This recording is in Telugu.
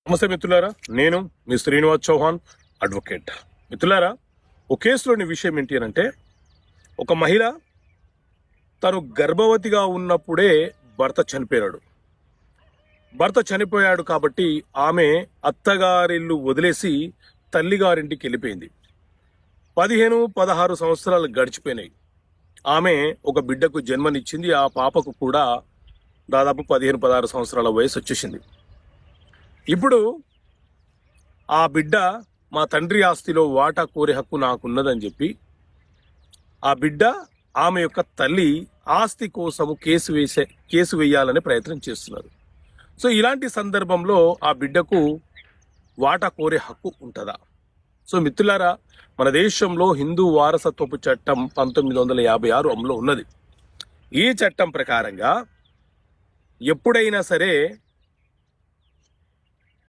నమస్తే మిత్రులారా, నేను మీ శ్రీనివాస్ చౌహాన్ అడ్వకేట్. మిత్రులారా, ఒక కేసులోని విషయం ఏంటి అంటే, ఒక మహిళ తను గర్భవతిగా ఉన్నప్పుడే భర్త చనిపోయాడు కాబట్టి ఆమె అత్తగారిల్లు వదిలేసి తల్లిగారింటికి వెళ్ళిపోయింది. 15-16 సంవత్సరాలు గడిచిపోయినాయి. ఆమె ఒక బిడ్డకు జన్మనిచ్చింది. ఆ పాపకు కూడా దాదాపు 15-16 సంవత్సరాల వయసు వచ్చేసింది. ఇప్పుడు ఆ బిడ్డ మా తండ్రి ఆస్తిలో వాటా కోరే హక్కు నాకున్నదని చెప్పి ఆ బిడ్డ ఆమె యొక్క తల్లి ఆస్తి కోసము కేసు వేయాలనే ప్రయత్నం చేస్తున్నారు. సో ఇలాంటి సందర్భంలో ఆ బిడ్డకు వాటా కోరే హక్కు ఉంటుందా? సో మిత్రులారా, మన దేశంలో హిందూ వారసత్వపు చట్టం 1956 అమలులో ఉన్నది. ఈ చట్టం ప్రకారంగా ఎప్పుడైనా సరే